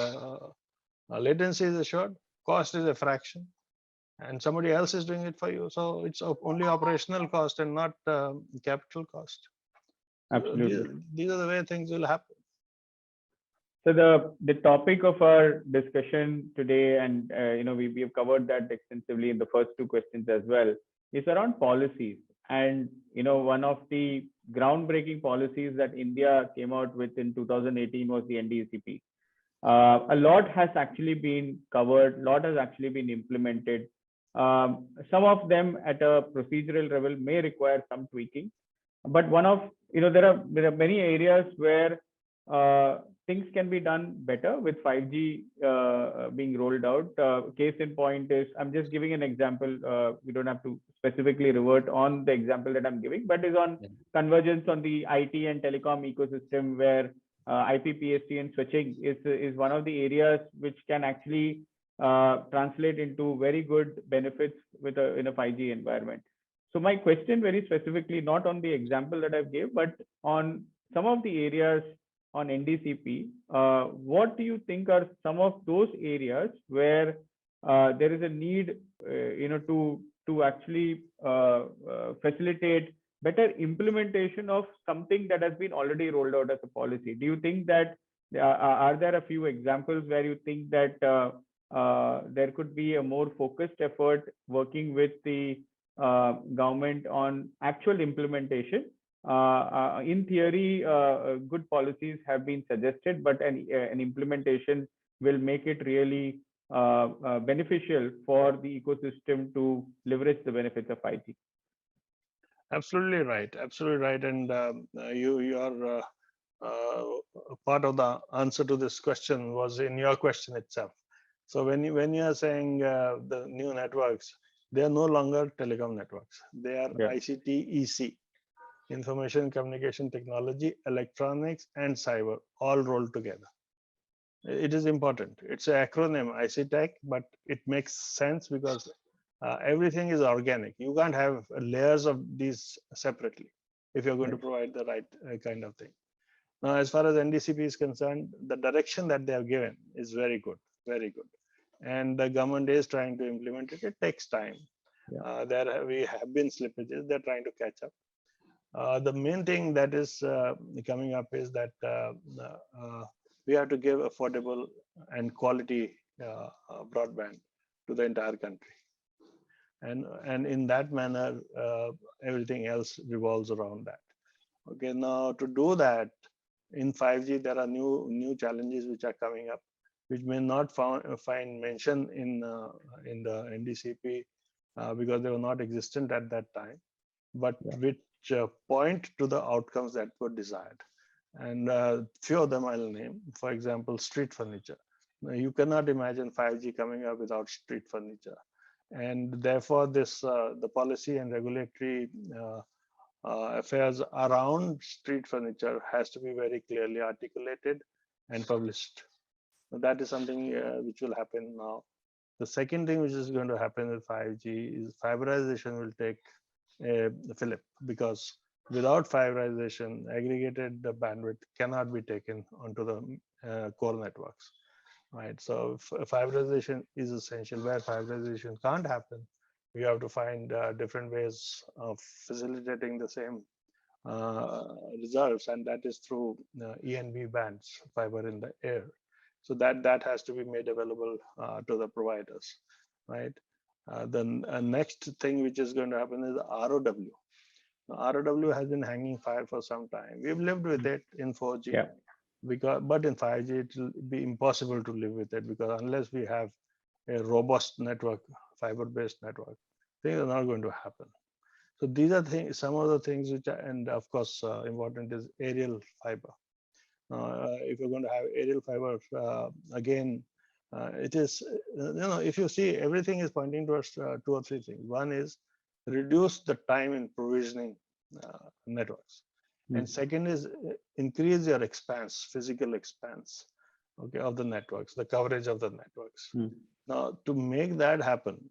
latency is assured, cost is a fraction, and somebody else is doing it for you. So it's only operational cost and not capital cost. Absolutely. These are the way things will happen. So the topic of our discussion today, and we have covered that extensively in the first two questions as well, is around policies. And one of the groundbreaking policies that India came out with in 2018 was the NDCP. A lot has actually been covered, a lot has actually been implemented. Some of them at a procedural level may require some tweaking, but there are many areas where things can be done better with 5G being rolled out. Case in point is, I'm just giving an example. We don't have to specifically revert on the example that I'm giving, but is on convergence on the IT and telecom ecosystem, where IP/PST and switching is one of the areas which can actually translate into very good benefits in a 5G environment. So my question very specifically, not on the example that I've gave, but on some of the areas on NDCP, what do you think are some of those areas where there is a need, to actually facilitate better implementation of something that has been already rolled out as a policy? Do you think that are there a few examples where you think that there could be a more focused effort working with the government on actual implementation? In theory, good policies have been suggested, but an implementation will make it really beneficial for the ecosystem to leverage the benefits of 5G. Absolutely right. Absolutely right. And you are part of the answer to this question was in your question itself. So when you are saying the new networks, they are no longer telecom networks. They are ICT EC, information communication technology, electronics, and cyber, all rolled together. It is important. It's an acronym, ICTech, but it makes sense because everything is organic. You can't have layers of these separately if you're going to provide the right kind of thing. Now, as far as NDCP is concerned, the direction that they have given is very good, very good. And the government is trying to implement it. It takes time. We have been slippages. They're trying to catch up. The main thing that is coming up is that we have to give affordable and quality broadband to the entire country. And in that manner, everything else revolves around that. Okay, now to do that, in 5G, there are new challenges which are coming up, which may not find mention in the NDCP because they were not existent at that time, but which point to the outcomes that were desired. And few of them I'll name. For example, street furniture. Now, you cannot imagine 5G coming up without street furniture. And therefore, the policy and regulatory affairs around street furniture has to be very clearly articulated and published. So that is something which will happen now. The second thing which is going to happen with 5G is fiberization will take a fillip, because without fiberization, aggregated bandwidth cannot be taken onto the core networks, right? So fiberization is essential. Where fiberization can't happen, we have to find different ways of facilitating the same reserves, and that is through ENB bands, fiber in the air. So that has to be made available to the providers, right? The next thing which is going to happen is ROW. Now, ROW has been hanging fire for some time. We've lived with it in 4G, but in 5G it will be impossible to live with it, because unless we have a robust network, fiber-based network, things are not going to happen. So these are some of the things which are, and of course, important is aerial fiber. If you're going to have aerial fiber, again, it is, if you see, everything is pointing towards 2 or 3 things. One is reduce the time in provisioning networks. And second is increase your expanse, physical expanse, okay, of the networks, the coverage of the networks. Now, to make that happen,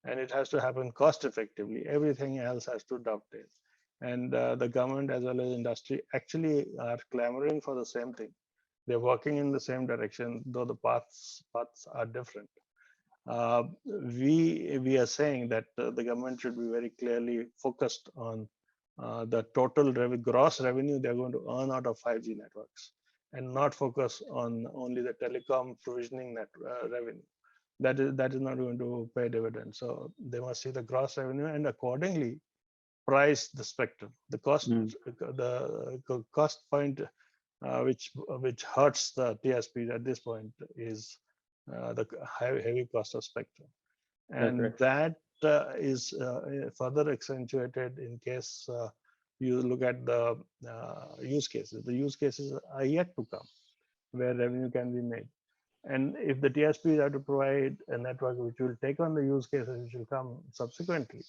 and it has to happen cost effectively, everything else has to dovetail. And the government as well as industry actually are clamoring for the same thing. They're working in the same direction, though the paths are different. We are saying that the government should be very clearly focused on the total gross revenue they're going to earn out of 5G networks, and not focus on only the telecom provisioning revenue. That is not going to pay dividends. So they must see the gross revenue and accordingly price the spectrum. The cost, the cost point which hurts the TSPs at this point is the heavy cost of spectrum, and that is further accentuated in case you look at the use cases. The use cases are yet to come where revenue can be made. And if the TSPs have to provide a network which will take on the use cases which will come subsequently,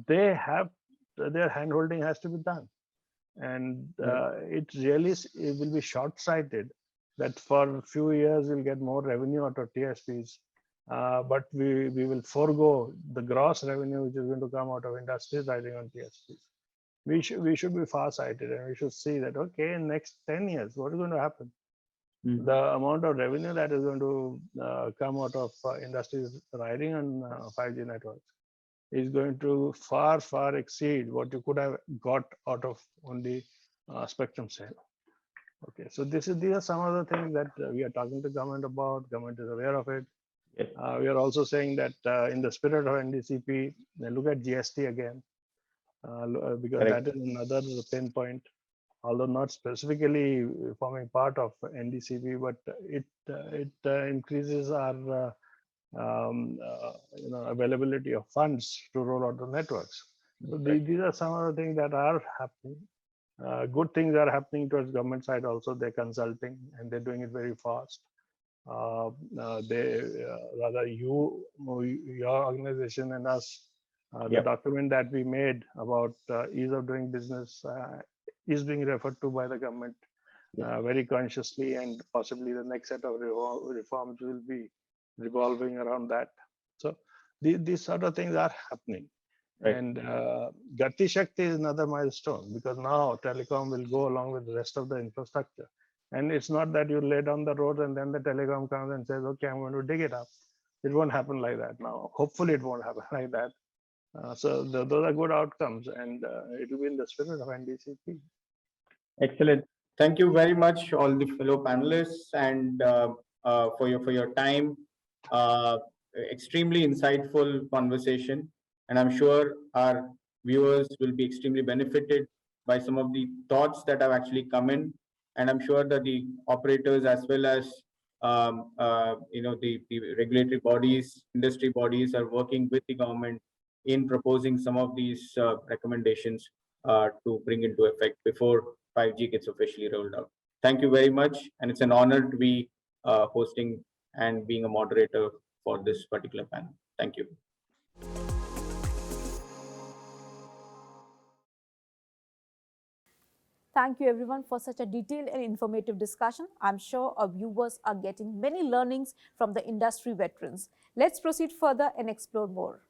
their handholding has to be done. And it will be short-sighted that for a few years we'll get more revenue out of TSPs, but we will forego the gross revenue which is going to come out of industries riding on TSPs. We should be far-sighted, and we should see that, okay, in next 10 years, what is going to happen? The amount of revenue that is going to come out of industries riding on 5G networks is going to far exceed what you could have got out of only spectrum sale. Okay, so these are some of the things that we are talking to government about. Government is aware of it. We are also saying that in the spirit of NDCP, look at GST again, because that is another pain point. Although not specifically forming part of NDCP, but it increases our availability of funds to roll out the networks. So these are some of the things that are happening. Good things are happening towards government side also. They're consulting and they're doing it very fast. Your organization and us, the document that we made about ease of doing business is being referred to by the government very consciously, and possibly the next set of reforms will be revolving around that. So these sort of things are happening. Right. And Gati Shakti is another milestone, because now telecom will go along with the rest of the infrastructure. And it's not that you lay down the road and then the telecom comes and says, okay, I'm going to dig it up. It won't happen like that now. Hopefully it won't happen like that. So those are good outcomes, and it will be in the spirit of NDCP. Excellent. Thank you very much, all the fellow panelists, and for your time. Extremely insightful conversation, and I'm sure our viewers will be extremely benefited by some of the thoughts that have actually come in. And I'm sure that the operators, as well as the regulatory bodies, industry bodies, are working with the government in proposing some of these recommendations to bring into effect before 5G gets officially rolled out. Thank you very much, and it's an honor to be hosting and being a moderator for this particular panel. Thank you. Thank you everyone for such a detailed and informative discussion. I'm sure our viewers are getting many learnings from the industry veterans. Let's proceed further and explore more.